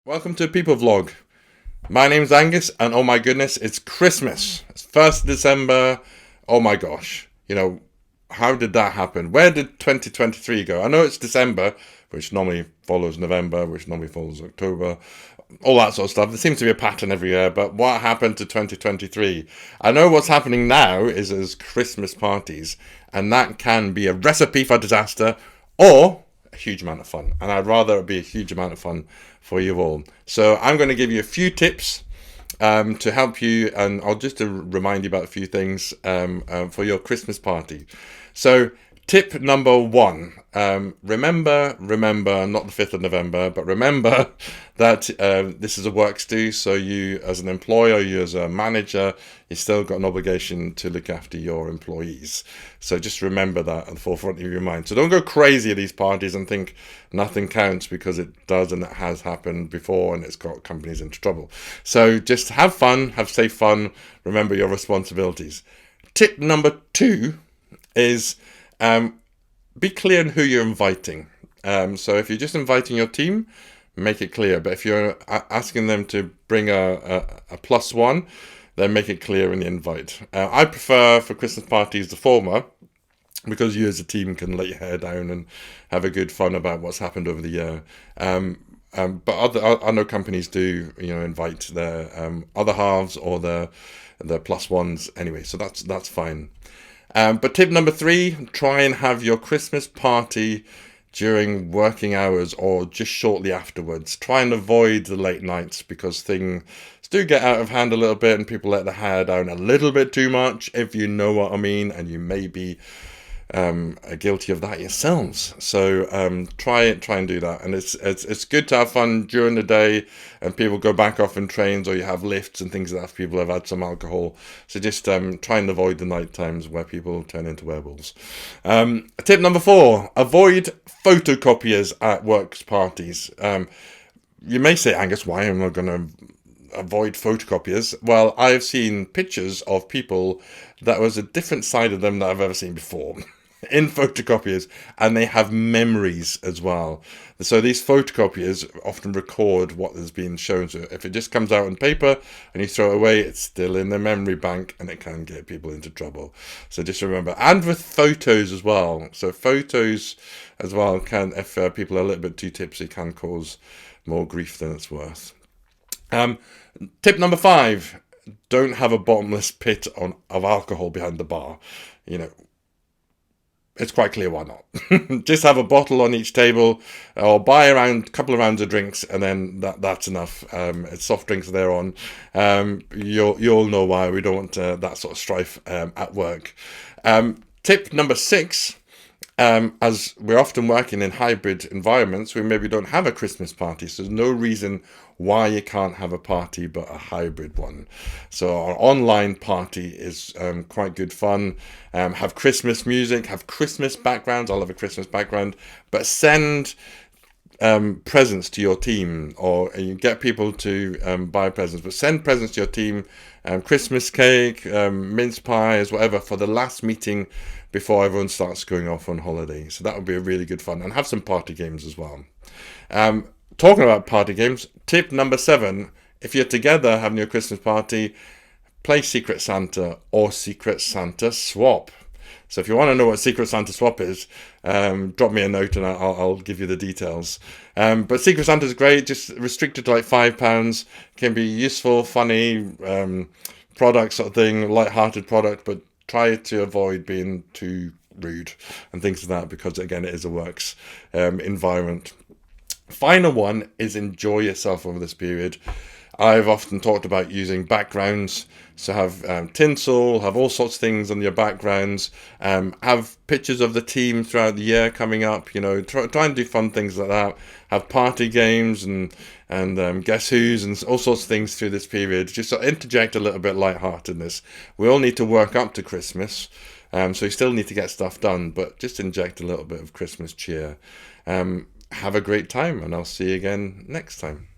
Welcome to People Vlog. My name's Angus, and oh my goodness, it's Christmas. It's 1st of December. Oh my gosh. How did that happen? Where did 2023 go? I know it's December, which normally follows November, which normally follows October, all that sort of stuff. There seems to be a pattern every year, but what happened to 2023? I know what's happening now is Christmas parties, and that can be a recipe for disaster or a huge amount of fun, and I'd rather it be a huge amount of fun for you all. So I'm going to give you a few tips to help you, and I'll just remind you about a few things for your Christmas party. So tip number one, remember, not the 5th of November, but remember that this is a works do, so you as an employer, you as a manager, you still got an obligation to look after your employees. So just remember that at the forefront of your mind. So don't go crazy at these parties and think nothing counts, because it does, and it has happened before, and it's got companies into trouble. So just have fun, have safe fun, remember your responsibilities. Tip number two is be clear on who you're inviting. So if you're just inviting your team, make it clear. But if you're asking them to bring a plus one, then make it clear in the invite. I prefer for Christmas parties the former, because you as a team can let your hair down and have a good fun about what's happened over the year. But I know companies do, invite their other halves or their plus ones anyway. So that's fine. But tip number three, try and have your Christmas party during working hours or just shortly afterwards. Try and avoid the late nights, because things do get out of hand a little bit and people let their hair down a little bit too much, if you know what I mean, and you may be guilty of that yourselves. So try and do that, and it's good to have fun during the day, and people go back off in trains, or you have lifts and things like that. People have had some alcohol, so just try and avoid the night times where people turn into werewolves. Tip number four: avoid photocopiers at works parties. You may say, Angus, why am I going to avoid photocopiers? Well, I've seen pictures of people that was a different side of them that I've ever seen before in photocopiers, and they have memories as well. So these photocopiers often record what has been shown. So if it just comes out on paper and you throw it away, it's still in the memory bank, and it can get people into trouble. So just remember. And with photos as well. So photos as well can, if people are a little bit too tipsy, can cause more grief than it's worth. Tip number five: don't have a bottomless pit of alcohol behind the bar. It's quite clear why not. Just have a bottle on each table, or buy a couple of rounds of drinks, and then that's enough. It's soft drinks there on. You'll know why we don't want that sort of strife at work. Tip number six: as we're often working in hybrid environments, we maybe don't have a Christmas party, so there's no reason why you can't have a party but a hybrid one. So our online party is quite good fun. Have Christmas music, have Christmas backgrounds. I'll have a Christmas background, but send presents to your team, or you get people to buy presents, but send presents to your team, Christmas cake, mince pies, whatever, for the last meeting before everyone starts going off on holiday. So that would be a really good fun, and have some party games as well. Talking about party games, tip number seven: if you're together having your Christmas party, play Secret Santa or Secret Santa Swap. So if you want to know what Secret Santa Swap is, drop me a note and I'll give you the details. But Secret Santa is great, just restricted to like £5. Can be useful, funny product sort of thing, light-hearted product, but try to avoid being too rude and things like that, because again, it is a works environment. Final one is enjoy yourself over this period. I've often talked about using backgrounds, so have tinsel, have all sorts of things on your backgrounds, have pictures of the team throughout the year coming up, try and do fun things like that, have party games and guess who's and all sorts of things through this period. Just sort of interject a little bit lightheartedness. We all need to work up to Christmas, so you still need to get stuff done, but just inject a little bit of Christmas cheer. Have a great time, and I'll see you again next time.